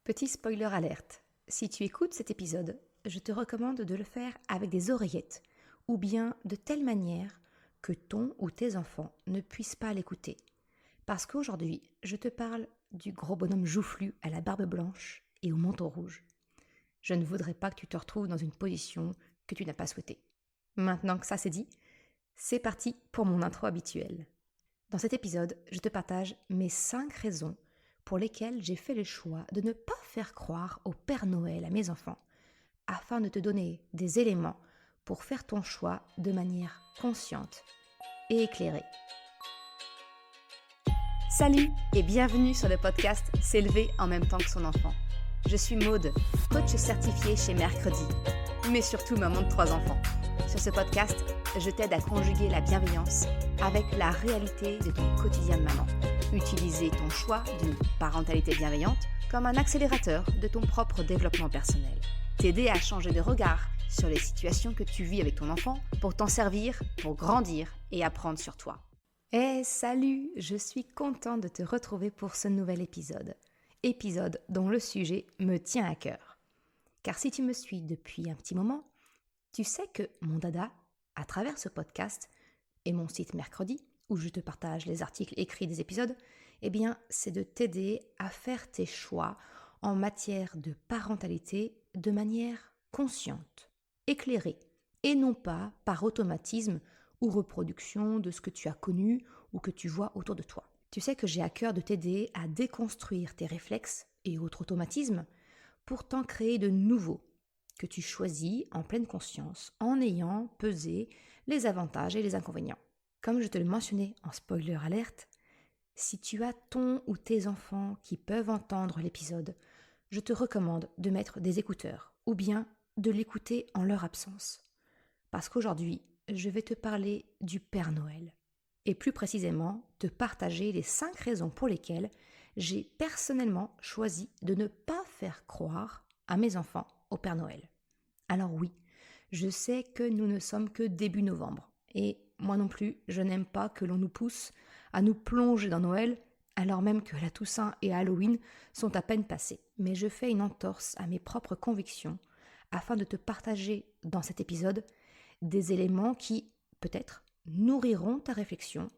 Petit spoiler alerte, si tu écoutes cet épisode, je te recommande de le faire avec des oreillettes ou bien de telle manière que ton ou tes enfants ne puissent pas l'écouter. Parce qu'aujourd'hui, je te parle du gros bonhomme joufflu à la barbe blanche et au menton rouge. Je ne voudrais pas que tu te retrouves dans une position que tu n'as pas souhaitée. Maintenant que ça c'est dit, c'est parti pour mon intro habituelle. Dans cet épisode, je te partage mes 5 raisons pour lesquelles j'ai fait le choix de ne pas faire croire au Père Noël à mes enfants, afin de te donner des éléments pour faire ton choix de manière consciente et éclairée. Salut et bienvenue sur le podcast S'élever en même temps que son enfant. Je suis Maude, coach certifiée chez Mercredi, mais surtout maman de 3 enfants. Sur ce podcast, je t'aide à conjuguer la bienveillance avec la réalité de ton quotidien de maman. Utiliser ton choix d'une parentalité bienveillante comme un accélérateur de ton propre développement personnel. T'aider à changer de regard sur les situations que tu vis avec ton enfant pour t'en servir, pour grandir et apprendre sur toi. Salut, je suis contente de te retrouver pour ce nouvel épisode. Épisode dont le sujet me tient à cœur. Car si tu me suis depuis un petit moment, tu sais que mon dada, à travers ce podcast et mon site Mercredi, où je te partage les articles écrits des épisodes, c'est de t'aider à faire tes choix en matière de parentalité de manière consciente, éclairée, et non pas par automatisme ou reproduction de ce que tu as connu ou que tu vois autour de toi. Tu sais que j'ai à cœur de t'aider à déconstruire tes réflexes et autres automatismes pour t'en créer de nouveaux que tu choisis en pleine conscience en ayant pesé les avantages et les inconvénients. Comme je te le mentionnais en spoiler alerte, si tu as ton ou tes enfants qui peuvent entendre l'épisode, je te recommande de mettre des écouteurs ou bien de l'écouter en leur absence. Parce qu'aujourd'hui, je vais te parler du Père Noël et plus précisément te partager les 5 raisons pour lesquelles j'ai personnellement choisi de ne pas faire croire à mes enfants au Père Noël. Alors oui, je sais que nous ne sommes que début novembre et moi non plus, je n'aime pas que l'on nous pousse à nous plonger dans Noël alors même que la Toussaint et Halloween sont à peine passés. Mais je fais une entorse à mes propres convictions afin de te partager dans cet épisode des éléments qui, peut-être, nourriront ta réflexion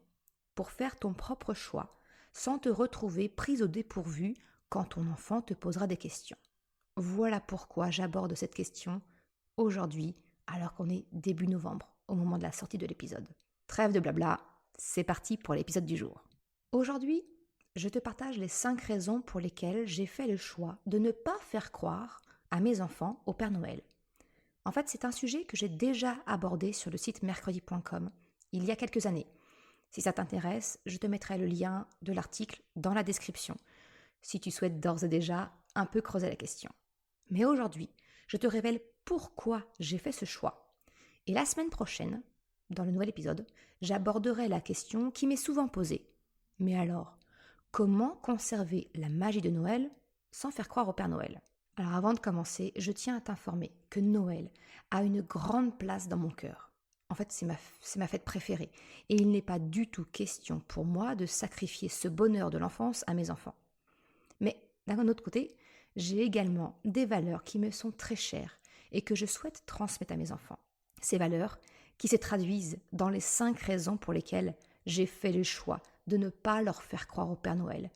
pour faire ton propre choix sans te retrouver prise au dépourvu quand ton enfant te posera des questions. Voilà pourquoi j'aborde cette question aujourd'hui alors qu'on est début novembre au moment de la sortie de l'épisode. Trêve de blabla, c'est parti pour l'épisode du jour. Aujourd'hui, je te partage les 5 raisons pour lesquelles j'ai fait le choix de ne pas faire croire à mes enfants au Père Noël. En fait, c'est un sujet que j'ai déjà abordé sur le site mercredi.com il y a quelques années. Si ça t'intéresse, je te mettrai le lien de l'article dans la description, si tu souhaites d'ores et déjà un peu creuser la question. Mais aujourd'hui, je te révèle pourquoi j'ai fait ce choix. Et la semaine prochaine, dans le nouvel épisode, j'aborderai la question qui m'est souvent posée. Mais alors, comment conserver la magie de Noël sans faire croire au Père Noël ? Alors avant de commencer, je tiens à t'informer que Noël a une grande place dans mon cœur. En fait, c'est ma fête préférée. Et il n'est pas du tout question pour moi de sacrifier ce bonheur de l'enfance à mes enfants. Mais d'un autre côté, j'ai également des valeurs qui me sont très chères et que je souhaite transmettre à mes enfants. Ces valeurs qui se traduisent dans les 5 raisons pour lesquelles j'ai fait le choix de ne pas leur faire croire au Père Noël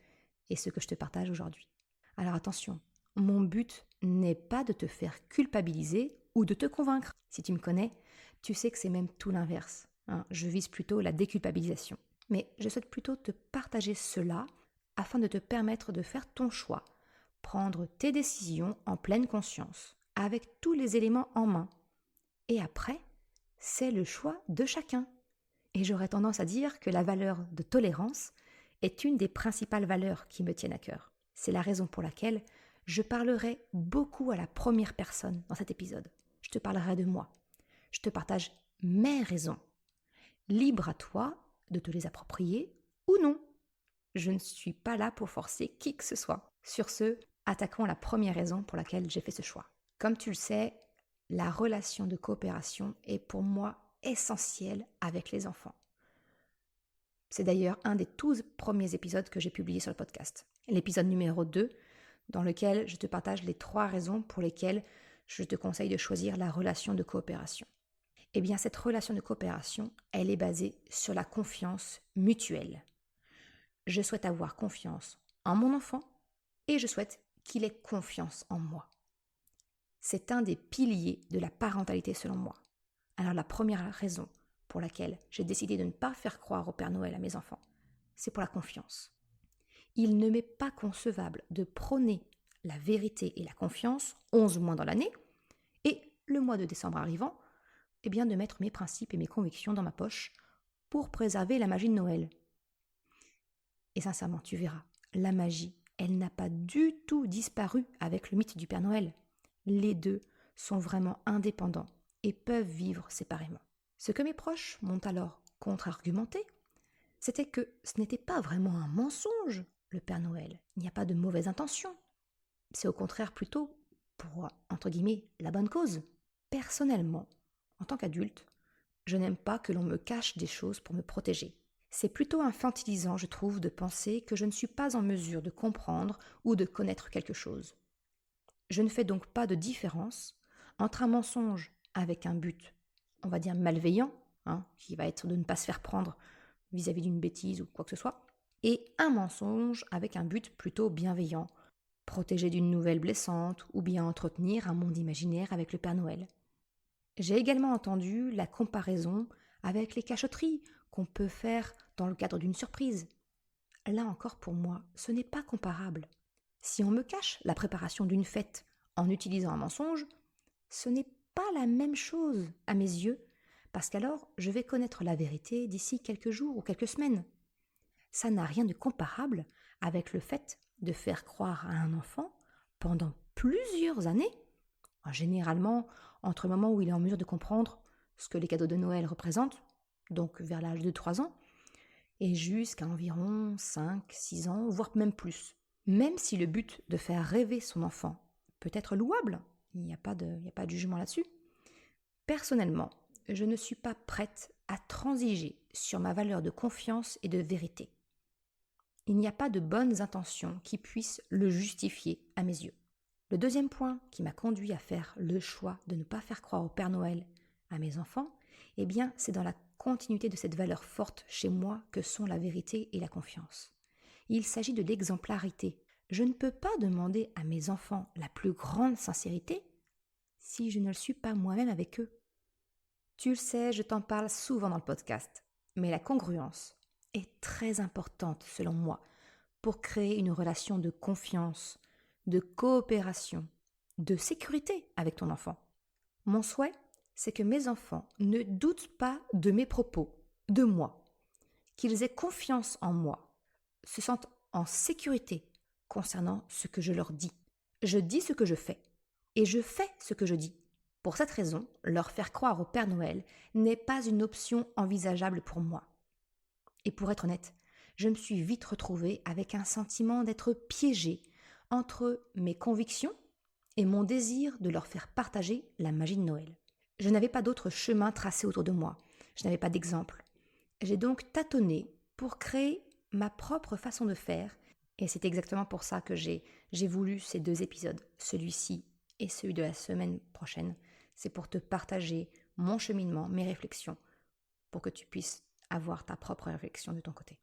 et ce que je te partage aujourd'hui. Alors attention, mon but n'est pas de te faire culpabiliser ou de te convaincre. Si tu me connais, tu sais que c'est même tout l'inverse. Je vise plutôt la déculpabilisation. Mais je souhaite plutôt te partager cela afin de te permettre de faire ton choix, prendre tes décisions en pleine conscience, avec tous les éléments en main. Et après, c'est le choix de chacun. Et j'aurais tendance à dire que la valeur de tolérance est une des principales valeurs qui me tiennent à cœur. C'est la raison pour laquelle je parlerai beaucoup à la première personne dans cet épisode. Je te parlerai de moi. Je te partage mes raisons. Libre à toi de te les approprier ou non. Je ne suis pas là pour forcer qui que ce soit. Sur ce, attaquons la première raison pour laquelle j'ai fait ce choix. Comme tu le sais, la relation de coopération est pour moi essentielle avec les enfants. C'est d'ailleurs un des 12 premiers épisodes que j'ai publiés sur le podcast. L'épisode numéro 2 dans lequel je te partage les 3 raisons pour lesquelles je te conseille de choisir la relation de coopération. Eh bien, cette relation de coopération, elle est basée sur la confiance mutuelle. Je souhaite avoir confiance en mon enfant et je souhaite qu'il ait confiance en moi. C'est un des piliers de la parentalité selon moi. Alors la première raison pour laquelle j'ai décidé de ne pas faire croire au Père Noël à mes enfants, c'est pour la confiance. Il ne m'est pas concevable de prôner la vérité et la confiance 11 mois dans l'année et le mois de décembre arrivant, eh bien de mettre mes principes et mes convictions dans ma poche pour préserver la magie de Noël. Et sincèrement, tu verras, la magie, elle n'a pas du tout disparu avec le mythe du Père Noël. Les deux sont vraiment indépendants et peuvent vivre séparément. Ce que mes proches m'ont alors contre-argumenté, c'était que ce n'était pas vraiment un mensonge, le Père Noël. Il n'y a pas de mauvaise intention. C'est au contraire plutôt pour, entre guillemets, la bonne cause. Personnellement, en tant qu'adulte, je n'aime pas que l'on me cache des choses pour me protéger. C'est plutôt infantilisant, je trouve, de penser que je ne suis pas en mesure de comprendre ou de connaître quelque chose. Je ne fais donc pas de différence entre un mensonge avec un but, on va dire malveillant, qui va être de ne pas se faire prendre vis-à-vis d'une bêtise ou quoi que ce soit, et un mensonge avec un but plutôt bienveillant, protéger d'une nouvelle blessante ou bien entretenir un monde imaginaire avec le Père Noël. J'ai également entendu la comparaison avec les cachotteries qu'on peut faire dans le cadre d'une surprise. Là encore pour moi, ce n'est pas comparable. Si on me cache la préparation d'une fête en utilisant un mensonge, ce n'est pas la même chose à mes yeux, parce qu'alors je vais connaître la vérité d'ici quelques jours ou quelques semaines. Ça n'a rien de comparable avec le fait de faire croire à un enfant pendant plusieurs années, généralement entre le moment où il est en mesure de comprendre ce que les cadeaux de Noël représentent, donc vers l'âge de 3 ans, et jusqu'à environ 5, 6 ans, voire même plus. Même si le but de faire rêver son enfant peut être louable, il n'y a pas de jugement là-dessus, personnellement, je ne suis pas prête à transiger sur ma valeur de confiance et de vérité. Il n'y a pas de bonnes intentions qui puissent le justifier à mes yeux. Le deuxième point qui m'a conduit à faire le choix de ne pas faire croire au Père Noël à mes enfants, eh bien, c'est dans la continuité de cette valeur forte chez moi que sont la vérité et la confiance. Il s'agit de l'exemplarité. Je ne peux pas demander à mes enfants la plus grande sincérité si je ne le suis pas moi-même avec eux. Tu le sais, je t'en parle souvent dans le podcast, mais la congruence est très importante selon moi pour créer une relation de confiance, de coopération, de sécurité avec ton enfant. Mon souhait, c'est que mes enfants ne doutent pas de mes propos, de moi, qu'ils aient confiance en moi, se sentent en sécurité concernant ce que je leur dis. Je dis ce que je fais et je fais ce que je dis. Pour cette raison, leur faire croire au Père Noël n'est pas une option envisageable pour moi. Et pour être honnête, je me suis vite retrouvée avec un sentiment d'être piégée entre mes convictions et mon désir de leur faire partager la magie de Noël. Je n'avais pas d'autre chemin tracé autour de moi, je n'avais pas d'exemple. J'ai donc tâtonné pour créer ma propre façon de faire, et c'est exactement pour ça que j'ai voulu ces 2 épisodes, celui-ci et celui de la semaine prochaine. C'est pour te partager mon cheminement, mes réflexions, pour que tu puisses avoir ta propre réflexion de ton côté.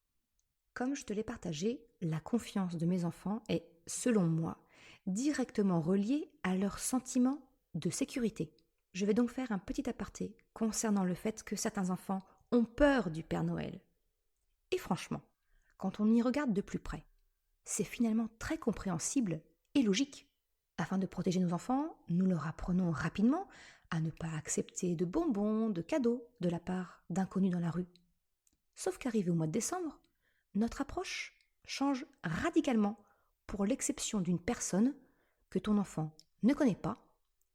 Comme je te l'ai partagé, la confiance de mes enfants est, selon moi, directement reliée à leur sentiment de sécurité. Je vais donc faire un petit aparté concernant le fait que certains enfants ont peur du Père Noël. Et franchement, quand on y regarde de plus près, c'est finalement très compréhensible et logique. Afin de protéger nos enfants, nous leur apprenons rapidement à ne pas accepter de bonbons, de cadeaux de la part d'inconnus dans la rue. Sauf qu'arrivé au mois de décembre, notre approche change radicalement pour l'exception d'une personne que ton enfant ne connaît pas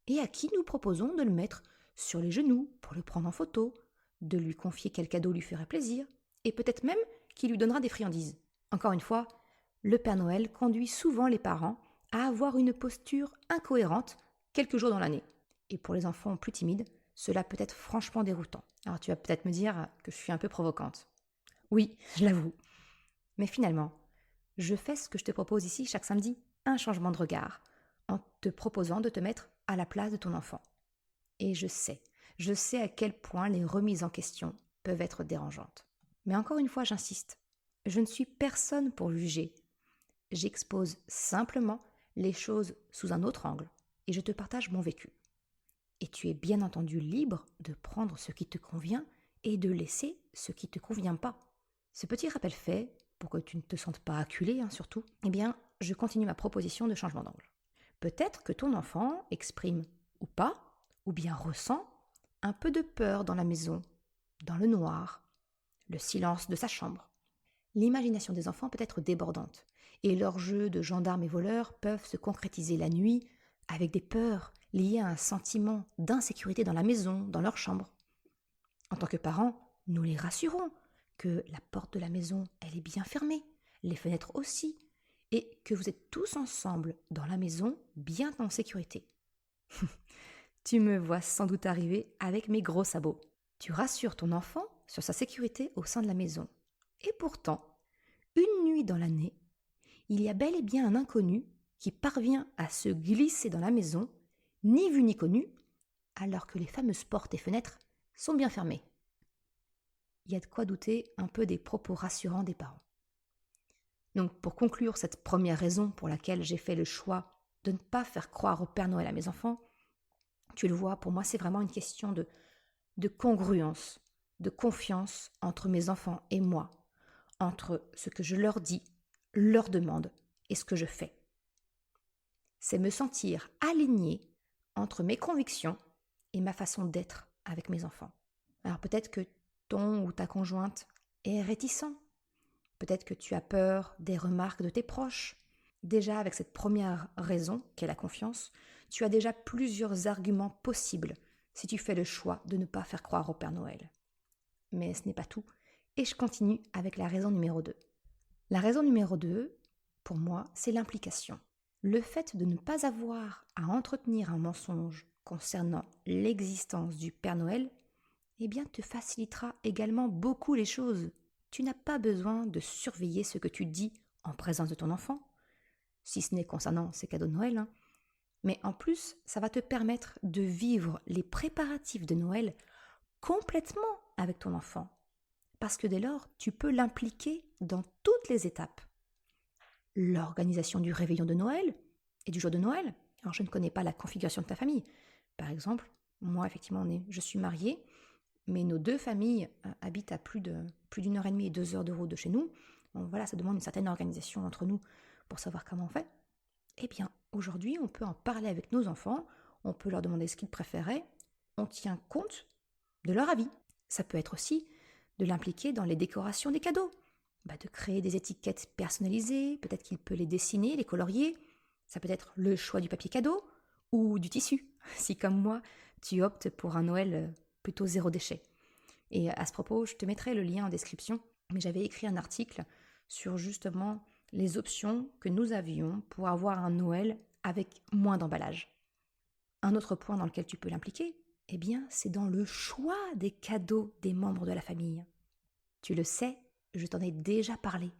et à qui nous proposons de le mettre sur les genoux pour le prendre en photo, de lui confier quel cadeau lui ferait plaisir et peut-être même qu'il lui donnera des friandises. Encore une fois, le Père Noël conduit souvent les parents à avoir une posture incohérente quelques jours dans l'année. Et pour les enfants plus timides, cela peut être franchement déroutant. Alors tu vas peut-être me dire que je suis un peu provocante. Oui, je l'avoue. Mais finalement, je fais ce que je te propose ici chaque samedi. un changement de regard en te proposant de te mettre à la place de ton enfant. Et je sais à quel point les remises en question peuvent être dérangeantes. Mais encore une fois, j'insiste, je ne suis personne pour juger. J'expose simplement les choses sous un autre angle et je te partage mon vécu. Et tu es bien entendu libre de prendre ce qui te convient et de laisser ce qui ne te convient pas. Ce petit rappel fait, pour que tu ne te sentes pas acculé surtout, je continue ma proposition de changement d'angle. Peut-être que ton enfant exprime ou pas, ou bien ressent un peu de peur dans la maison, dans le noir, le silence de sa chambre. L'imagination des enfants peut être débordante, et leurs jeux de gendarmes et voleurs peuvent se concrétiser la nuit avec des peurs liées à un sentiment d'insécurité dans la maison, dans leur chambre. En tant que parents, nous les rassurons que la porte de la maison, elle est bien fermée, les fenêtres aussi, et que vous êtes tous ensemble dans la maison, bien en sécurité. Tu me vois sans doute arriver avec mes gros sabots. Tu rassures ton enfant sur sa sécurité au sein de la maison. Et pourtant, une nuit dans l'année, il y a bel et bien un inconnu qui parvient à se glisser dans la maison, ni vu ni connu, alors que les fameuses portes et fenêtres sont bien fermées. Il y a de quoi douter un peu des propos rassurants des parents. Donc pour conclure cette première raison pour laquelle j'ai fait le choix de ne pas faire croire au Père Noël à mes enfants, tu le vois, pour moi c'est vraiment une question de congruence, de confiance entre mes enfants et moi, entre ce que je leur dis, leur demande et ce que je fais. C'est me sentir aligné entre mes convictions et ma façon d'être avec mes enfants. Alors peut-être que ton ou ta conjointe est réticent. Peut-être que tu as peur des remarques de tes proches. Déjà, avec cette première raison, qu'est la confiance, tu as déjà plusieurs arguments possibles si tu fais le choix de ne pas faire croire au Père Noël. Mais ce n'est pas tout, et je continue avec la raison numéro 2. La raison numéro 2, pour moi, c'est l'implication. Le fait de ne pas avoir à entretenir un mensonge concernant l'existence du Père Noël, te facilitera également beaucoup les choses. Tu n'as pas besoin de surveiller ce que tu dis en présence de ton enfant, si ce n'est concernant ses cadeaux de Noël, mais en plus, ça va te permettre de vivre les préparatifs de Noël complètement avec ton enfant, parce que dès lors, tu peux l'impliquer dans toutes les étapes. L'organisation du réveillon de Noël et du jour de Noël. Alors, je ne connais pas la configuration de ta famille. Par exemple, moi, effectivement, je suis mariée, mais nos deux familles habitent à plus d'une heure et demie et 2 heures de route de chez nous. Donc voilà, ça demande une certaine organisation entre nous pour savoir comment on fait. Aujourd'hui, on peut en parler avec nos enfants, on peut leur demander ce qu'ils préféraient, on tient compte de leur avis. Ça peut être aussi de l'impliquer dans les décorations des cadeaux, de créer des étiquettes personnalisées, peut-être qu'il peut les dessiner, les colorier. Ça peut être le choix du papier cadeau ou du tissu, si comme moi, tu optes pour un Noël plutôt 0 déchet. Et à ce propos, je te mettrai le lien en description, mais j'avais écrit un article sur justement les options que nous avions pour avoir un Noël avec moins d'emballage. Un autre point dans lequel tu peux l'impliquer, c'est dans le choix des cadeaux des membres de la famille. Tu le sais, je t'en ai déjà parlé,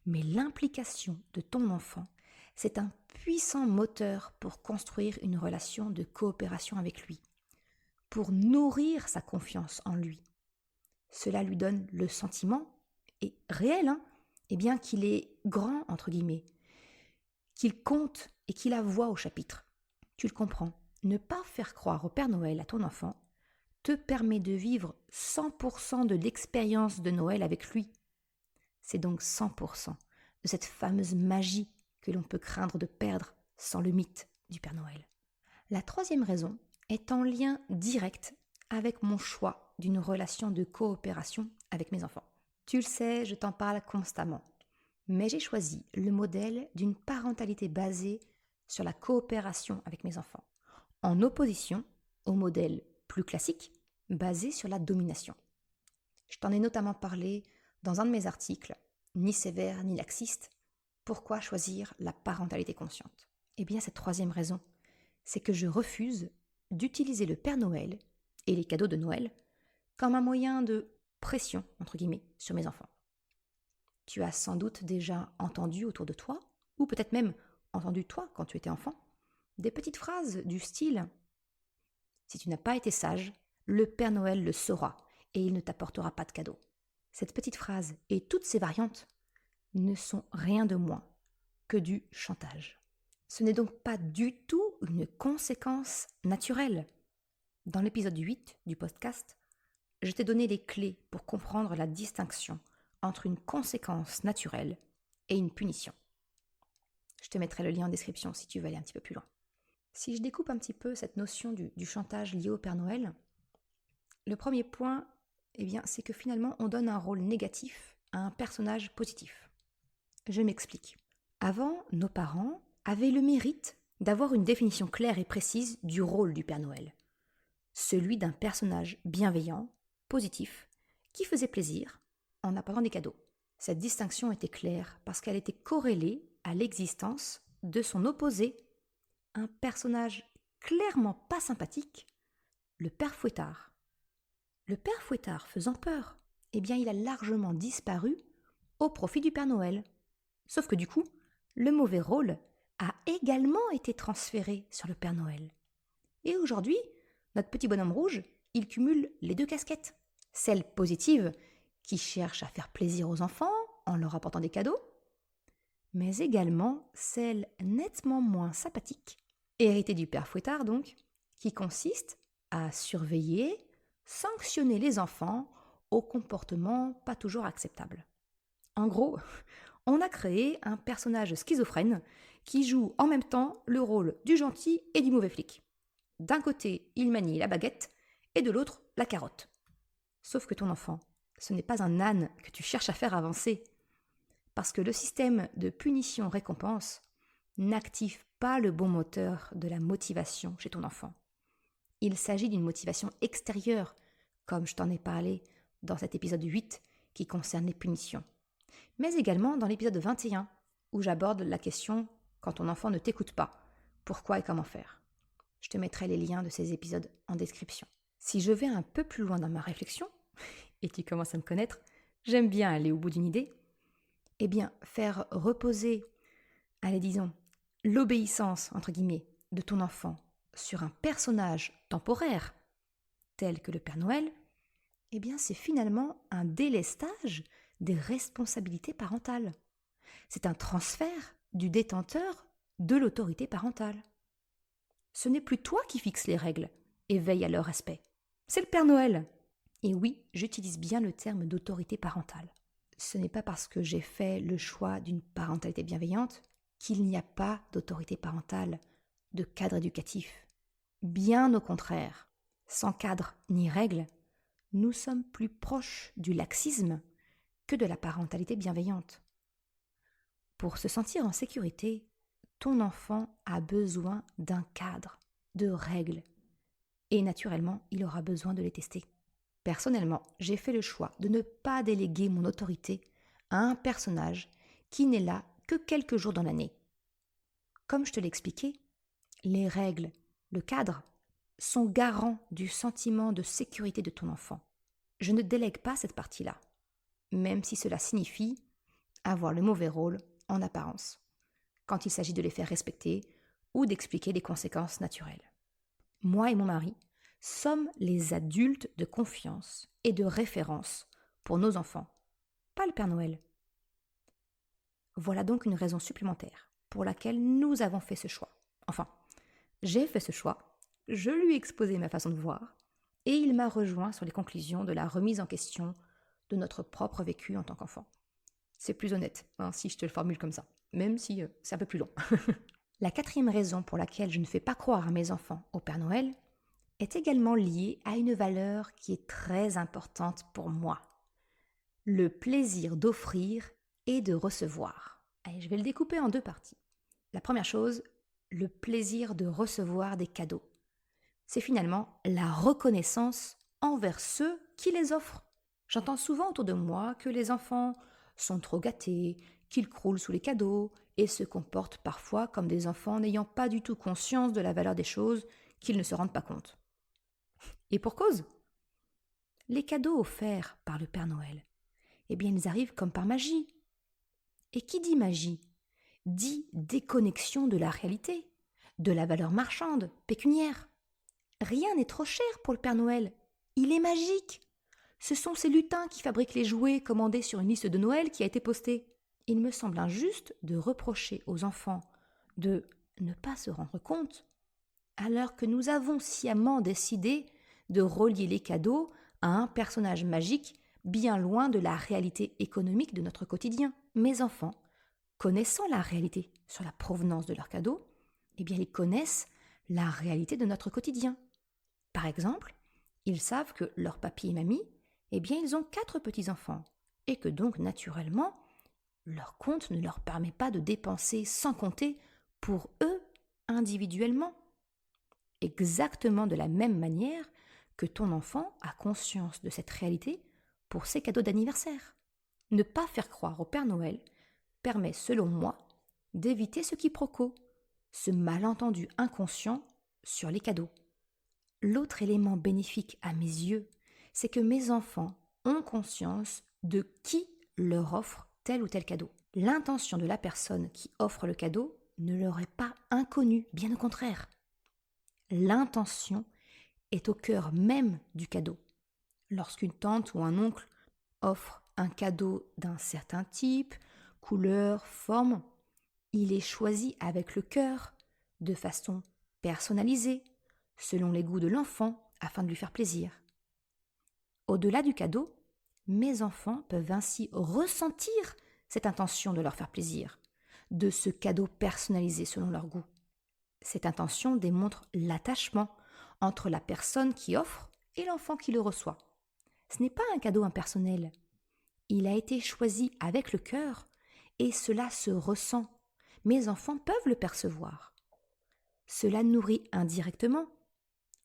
mais l'implication de ton enfant, c'est un puissant moteur pour construire une relation de coopération avec lui, pour nourrir sa confiance en lui. Cela lui donne le sentiment, et réel, qu'il est grand, entre guillemets, qu'il compte et qu'il a voix au chapitre. Tu le comprends, ne pas faire croire au Père Noël à ton enfant te permet de vivre 100% de l'expérience de Noël avec lui. C'est donc 100% de cette fameuse magie que l'on peut craindre de perdre sans le mythe du Père Noël. La troisième raison est en lien direct avec mon choix d'une relation de coopération avec mes enfants. Tu le sais, je t'en parle constamment, mais j'ai choisi le modèle d'une parentalité basée sur la coopération avec mes enfants, en opposition au modèle plus classique basé sur la domination. Je t'en ai notamment parlé dans un de mes articles, ni sévère ni laxiste, pourquoi choisir la parentalité consciente. Cette troisième raison, c'est que je refuse d'utiliser le Père Noël et les cadeaux de Noël comme un moyen de pression, entre guillemets, sur mes enfants. Tu as sans doute déjà entendu autour de toi, ou peut-être même entendu toi quand tu étais enfant, des petites phrases du style « Si tu n'as pas été sage, le Père Noël le saura et il ne t'apportera pas de cadeau. » Cette petite phrase et toutes ses variantes ne sont rien de moins que du chantage. Ce n'est donc pas du tout une conséquence naturelle. Dans l'épisode 8 du podcast, je t'ai donné les clés pour comprendre la distinction entre une conséquence naturelle et une punition. Je te mettrai le lien en description si tu veux aller un petit peu plus loin. Si je découpe un petit peu cette notion du chantage lié au Père Noël, le premier point, c'est que finalement on donne un rôle négatif à un personnage positif. Je m'explique. Avant, nos parents avaient le mérite d'avoir une définition claire et précise du rôle du Père Noël. Celui d'un personnage bienveillant, positif, qui faisait plaisir en apportant des cadeaux. Cette distinction était claire parce qu'elle était corrélée à l'existence de son opposé, un personnage clairement pas sympathique, le Père Fouettard. Le Père Fouettard faisant peur, il a largement disparu au profit du Père Noël. Sauf que du coup, le mauvais rôle a également été transféré sur le Père Noël. Et aujourd'hui, notre petit bonhomme rouge, il cumule les deux casquettes. Celle positive, qui cherche à faire plaisir aux enfants en leur apportant des cadeaux, mais également celle nettement moins sympathique, héritée du Père Fouettard donc, qui consiste à surveiller, sanctionner les enfants au comportement pas toujours acceptable. En gros, on a créé un personnage schizophrène qui joue en même temps le rôle du gentil et du mauvais flic. D'un côté, il manie la baguette et de l'autre, la carotte. Sauf que ton enfant, ce n'est pas un âne que tu cherches à faire avancer. Parce que le système de punition-récompense n'active pas le bon moteur de la motivation chez ton enfant. Il s'agit d'une motivation extérieure, comme je t'en ai parlé dans cet épisode 8 qui concerne les punitions. Mais également dans l'épisode 21, où j'aborde la question « Quand ton enfant ne t'écoute pas, pourquoi et comment faire ?» Je te mettrai les liens de ces épisodes en description. Si je vais un peu plus loin dans ma réflexion, et tu commences à me connaître, j'aime bien aller au bout d'une idée, faire reposer, l'obéissance, entre guillemets, de ton enfant sur un personnage temporaire, tel que le Père Noël, c'est finalement un délestage des responsabilités parentales. C'est un transfert du détenteur de l'autorité parentale. Ce n'est plus toi qui fixes les règles et veille à leur respect. C'est le Père Noël. Et oui, j'utilise bien le terme d'autorité parentale. Ce n'est pas parce que j'ai fait le choix d'une parentalité bienveillante qu'il n'y a pas d'autorité parentale, de cadre éducatif. Bien au contraire, sans cadre ni règles, nous sommes plus proches du laxisme que de la parentalité bienveillante. Pour se sentir en sécurité, ton enfant a besoin d'un cadre, de règles. Et naturellement, il aura besoin de les tester. Personnellement, j'ai fait le choix de ne pas déléguer mon autorité à un personnage qui n'est là que quelques jours dans l'année. Comme je te l'ai expliqué, les règles, le cadre, sont garants du sentiment de sécurité de ton enfant. Je ne délègue pas cette partie-là, même si cela signifie avoir le mauvais rôle en apparence, quand il s'agit de les faire respecter ou d'expliquer les conséquences naturelles. Moi et mon mari sommes les adultes de confiance et de référence pour nos enfants, pas le Père Noël. Voilà donc une raison supplémentaire pour laquelle nous avons fait ce choix. Enfin, j'ai fait ce choix, je lui ai exposé ma façon de voir, et il m'a rejoint sur les conclusions de la remise en question de notre propre vécu en tant qu'enfant. C'est plus honnête, si je te le formule comme ça, même si c'est un peu plus long. La quatrième raison pour laquelle je ne fais pas croire à mes enfants au Père Noël est également liée à une valeur qui est très importante pour moi. Le plaisir d'offrir et de recevoir. Allez, je vais le découper en deux parties. La première chose, le plaisir de recevoir des cadeaux. C'est finalement la reconnaissance envers ceux qui les offrent. J'entends souvent autour de moi que les enfants sont trop gâtés, qu'ils croulent sous les cadeaux et se comportent parfois comme des enfants n'ayant pas du tout conscience de la valeur des choses, qu'ils ne se rendent pas compte. Et pour cause, les cadeaux offerts par le Père Noël, ils arrivent comme par magie. Et qui dit magie, dit déconnexion de la réalité, de la valeur marchande, pécuniaire. Rien n'est trop cher pour le Père Noël. Il est magique. Ce sont ces lutins qui fabriquent les jouets commandés sur une liste de Noël qui a été postée. Il me semble injuste de reprocher aux enfants de ne pas se rendre compte, alors que nous avons sciemment décidé de relier les cadeaux à un personnage magique bien loin de la réalité économique de notre quotidien. Mes enfants, connaissant la réalité sur la provenance de leurs cadeaux, eh bien ils connaissent la réalité de notre quotidien. Par exemple, ils savent que leur papy et mamie, eh bien ils ont 4 petits-enfants et que donc naturellement, leur compte ne leur permet pas de dépenser sans compter pour eux individuellement. Exactement de la même manière que ton enfant a conscience de cette réalité pour ses cadeaux d'anniversaire. Ne pas faire croire au Père Noël permet, selon moi, d'éviter ce quiproquo, ce malentendu inconscient sur les cadeaux. L'autre élément bénéfique à mes yeux, c'est que mes enfants ont conscience de qui leur offre tel ou tel cadeau. L'intention de la personne qui offre le cadeau ne leur est pas inconnue, bien au contraire. L'intention est au cœur même du cadeau. Lorsqu'une tante ou un oncle offre un cadeau d'un certain type, couleur, forme, il est choisi avec le cœur, de façon personnalisée, selon les goûts de l'enfant, afin de lui faire plaisir. Au-delà du cadeau, mes enfants peuvent ainsi ressentir cette intention de leur faire plaisir, de ce cadeau personnalisé selon leur goût. Cette intention démontre l'attachement entre la personne qui offre et l'enfant qui le reçoit. Ce n'est pas un cadeau impersonnel. Il a été choisi avec le cœur et cela se ressent. Mes enfants peuvent le percevoir. Cela nourrit indirectement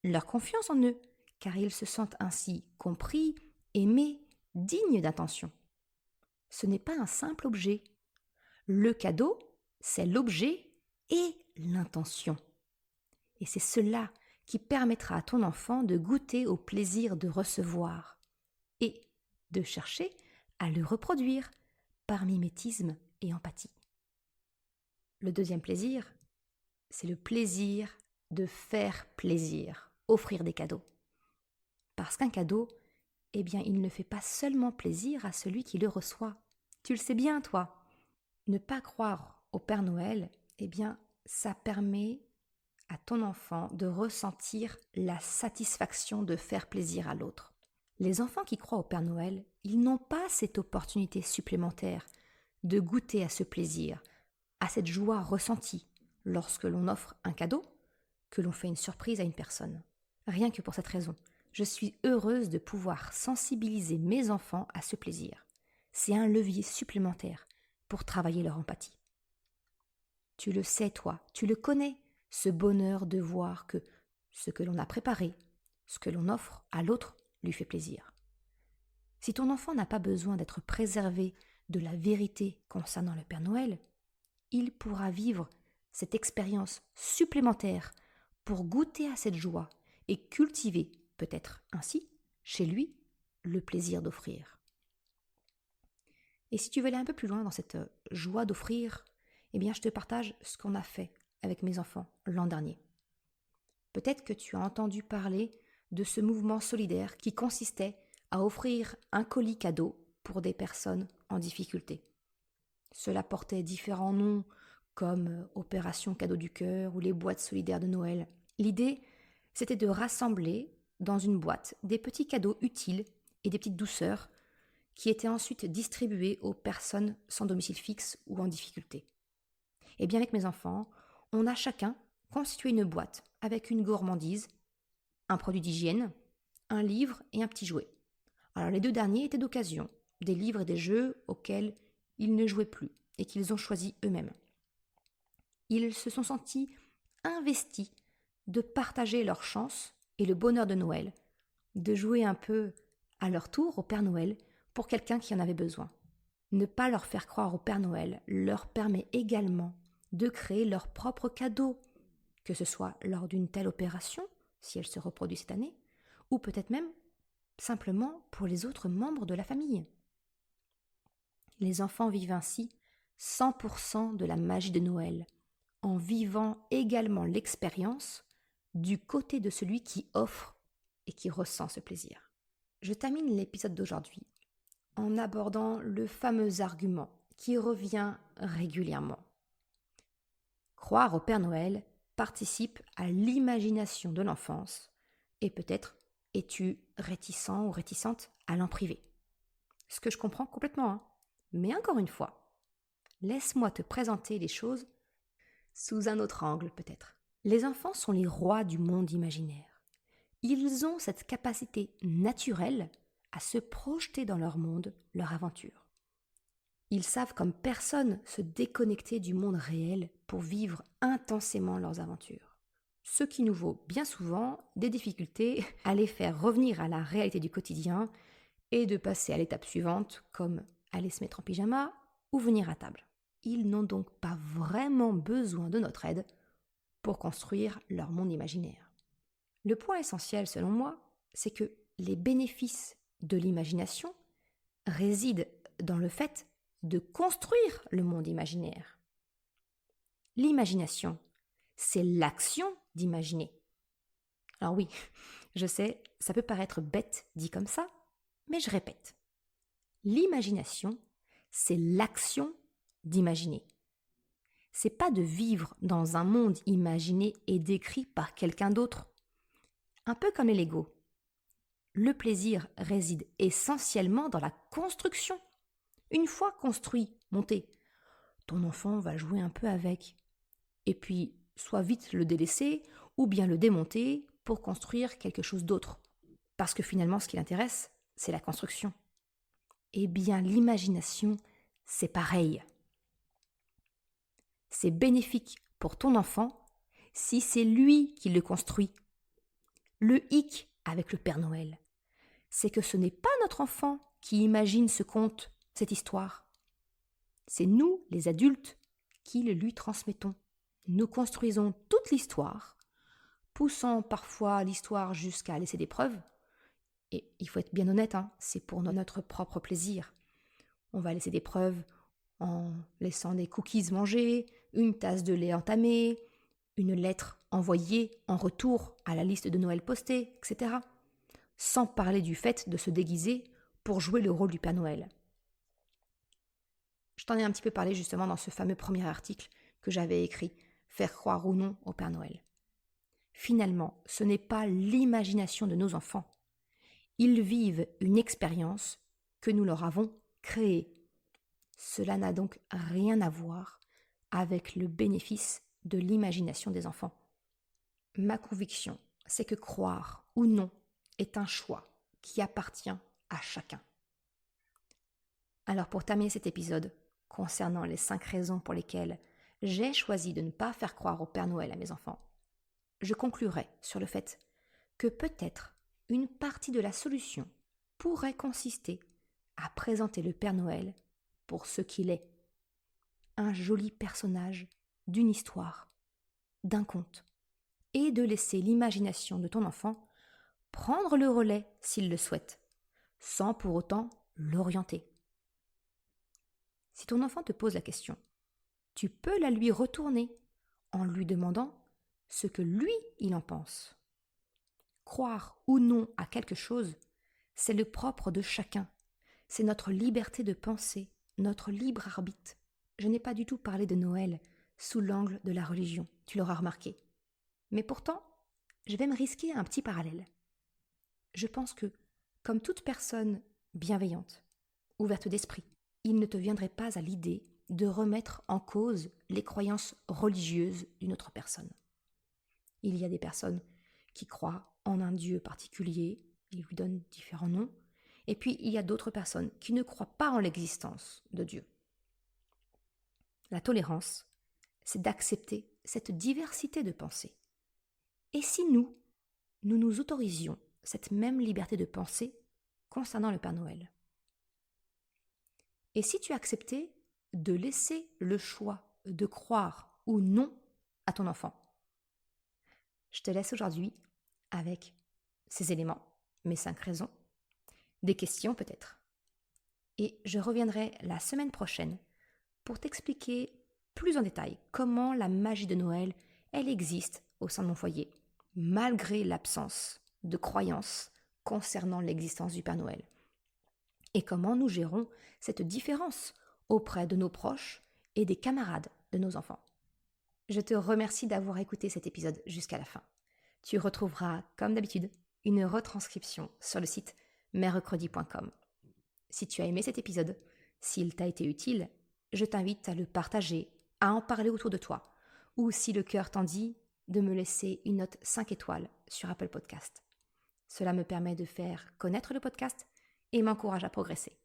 leur confiance en eux, car ils se sentent ainsi compris, aimés, dignes d'attention. Ce n'est pas un simple objet. Le cadeau, c'est l'objet et l'intention. Et c'est cela qui permettra à ton enfant de goûter au plaisir de recevoir et de chercher à le reproduire par mimétisme et empathie. Le deuxième plaisir, c'est le plaisir de faire plaisir, offrir des cadeaux. Parce qu'un cadeau, eh bien, il ne fait pas seulement plaisir à celui qui le reçoit. Tu le sais bien, toi. Ne pas croire au Père Noël, eh bien, ça permet à ton enfant de ressentir la satisfaction de faire plaisir à l'autre. Les enfants qui croient au Père Noël, ils n'ont pas cette opportunité supplémentaire de goûter à ce plaisir, à cette joie ressentie lorsque l'on offre un cadeau, que l'on fait une surprise à une personne. Rien que pour cette raison, je suis heureuse de pouvoir sensibiliser mes enfants à ce plaisir. C'est un levier supplémentaire pour travailler leur empathie. Tu le sais, toi, tu le connais, ce bonheur de voir que ce que l'on a préparé, ce que l'on offre à l'autre lui fait plaisir. Si ton enfant n'a pas besoin d'être préservé de la vérité concernant le Père Noël, il pourra vivre cette expérience supplémentaire pour goûter à cette joie et cultiver, peut-être ainsi, chez lui, le plaisir d'offrir. Et si tu veux aller un peu plus loin dans cette joie d'offrir, eh bien je te partage ce qu'on a fait avec mes enfants l'an dernier. Peut-être que tu as entendu parler de ce mouvement solidaire qui consistait à offrir un colis cadeau pour des personnes en difficulté. Cela portait différents noms comme Opération Cadeau du Cœur ou les boîtes solidaires de Noël. L'idée, c'était de rassembler dans une boîte des petits cadeaux utiles et des petites douceurs qui étaient ensuite distribués aux personnes sans domicile fixe ou en difficulté. Et bien avec mes enfants, on a chacun constitué une boîte avec une gourmandise, un produit d'hygiène, un livre et un petit jouet. Alors les 2 derniers étaient d'occasion, des livres et des jeux auxquels ils ne jouaient plus et qu'ils ont choisis eux-mêmes. Ils se sont sentis investis de partager leur chance et le bonheur de Noël, de jouer un peu à leur tour au Père Noël pour quelqu'un qui en avait besoin. Ne pas leur faire croire au Père Noël leur permet également de créer leur propre cadeau, que ce soit lors d'une telle opération, si elle se reproduit cette année, ou peut-être même simplement pour les autres membres de la famille. Les enfants vivent ainsi 100% de la magie de Noël, en vivant également l'expérience du côté de celui qui offre et qui ressent ce plaisir. Je termine l'épisode d'aujourd'hui en abordant le fameux argument qui revient régulièrement. Croire au Père Noël participe à l'imagination de l'enfance et peut-être es-tu réticent ou réticente à l'en priver. Ce que je comprends complètement, hein. Mais encore une fois, laisse-moi te présenter les choses sous un autre angle peut-être. Les enfants sont les rois du monde imaginaire. Ils ont cette capacité naturelle à se projeter dans leur monde, leur aventure. Ils savent comme personne se déconnecter du monde réel pour vivre intensément leurs aventures. Ce qui nous vaut bien souvent des difficultés à les faire revenir à la réalité du quotidien et de passer à l'étape suivante comme aller se mettre en pyjama ou venir à table. Ils n'ont donc pas vraiment besoin de notre aide pour construire leur monde imaginaire. Le point essentiel selon moi, c'est que les bénéfices de l'imagination résident dans le fait de construire le monde imaginaire. L'imagination, c'est l'action d'imaginer. Alors oui, je sais, ça peut paraître bête dit comme ça, mais je répète. L'imagination, c'est l'action d'imaginer. C'est pas de vivre dans un monde imaginé et décrit par quelqu'un d'autre. Un peu comme les Lego. Le plaisir réside essentiellement dans la construction. Une fois construit, monté, ton enfant va jouer un peu avec. Et puis, soit vite le délaisser ou bien le démonter pour construire quelque chose d'autre. Parce que finalement, ce qui l'intéresse, c'est la construction. Eh bien, l'imagination, c'est pareil. C'est bénéfique pour ton enfant si c'est lui qui le construit. Le hic avec le Père Noël, c'est que ce n'est pas notre enfant qui imagine ce conte, cette histoire. C'est nous, les adultes, qui le lui transmettons. Nous construisons toute l'histoire, poussant parfois l'histoire jusqu'à laisser des preuves. Et il faut être bien honnête, c'est pour notre propre plaisir. On va laisser des preuves en laissant des cookies mangés, une tasse de lait entamée, une lettre envoyée en retour à la liste de Noël postée, etc. Sans parler du fait de se déguiser pour jouer le rôle du Père Noël. Je t'en ai un petit peu parlé justement dans ce fameux premier article que j'avais écrit, Faire croire ou non au Père Noël. Finalement, ce n'est pas l'imagination de nos enfants. Ils vivent une expérience que nous leur avons créée. Cela n'a donc rien à voir avec le bénéfice de l'imagination des enfants. Ma conviction, c'est que croire ou non est un choix qui appartient à chacun. Alors pour terminer cet épisode, concernant les 5 raisons pour lesquelles j'ai choisi de ne pas faire croire au Père Noël à mes enfants, je conclurai sur le fait que peut-être une partie de la solution pourrait consister à présenter le Père Noël pour ce qu'il est. Un joli personnage d'une histoire, d'un conte, et de laisser l'imagination de ton enfant prendre le relais s'il le souhaite, sans pour autant l'orienter. Si ton enfant te pose la question, tu peux la lui retourner en lui demandant ce que lui, il en pense. Croire ou non à quelque chose, c'est le propre de chacun. C'est notre liberté de penser, notre libre arbitre. Je n'ai pas du tout parlé de Noël sous l'angle de la religion, tu l'auras remarqué. Mais pourtant, je vais me risquer à un petit parallèle. Je pense que, comme toute personne bienveillante, ouverte d'esprit, il ne te viendrait pas à l'idée de remettre en cause les croyances religieuses d'une autre personne. Il y a des personnes qui croient en un Dieu particulier, ils lui donnent différents noms, et puis il y a d'autres personnes qui ne croient pas en l'existence de Dieu. La tolérance, c'est d'accepter cette diversité de pensée. Et si nous nous autorisions cette même liberté de pensée concernant le Père Noël? Et si tu acceptais de laisser le choix de croire ou non à ton enfant? Je te laisse aujourd'hui avec ces éléments, mes 5 raisons, des questions peut-être. Et je reviendrai la semaine prochaine pour t'expliquer plus en détail comment la magie de Noël, elle existe au sein de mon foyer, malgré l'absence de croyances concernant l'existence du Père Noël. Et comment nous gérons cette différence auprès de nos proches et des camarades de nos enfants. Je te remercie d'avoir écouté cet épisode jusqu'à la fin. Tu retrouveras, comme d'habitude, une retranscription sur le site mercredi.com. Si tu as aimé cet épisode, s'il t'a été utile, je t'invite à le partager, à en parler autour de toi, ou si le cœur t'en dit, de me laisser une note 5 étoiles sur Apple Podcast. Cela me permet de faire connaître le podcast et m'encourage à progresser.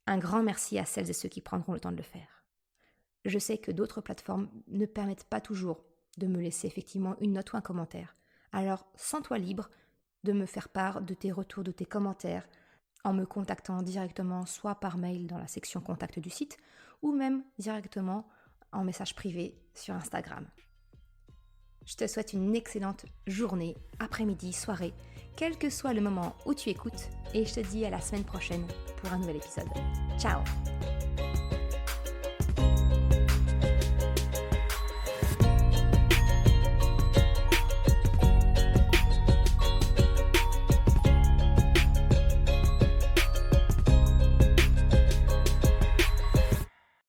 Un grand merci à celles et ceux qui prendront le temps de le faire. Je sais que d'autres plateformes ne permettent pas toujours de me laisser effectivement une note ou un commentaire. Alors, sens-toi libre de me faire part de tes retours, de tes commentaires, en me contactant directement soit par mail dans la section contact du site, ou même directement en message privé sur Instagram. Je te souhaite une excellente journée, après-midi, soirée, quel que soit le moment où tu écoutes, et je te dis à la semaine prochaine pour un nouvel épisode. Ciao!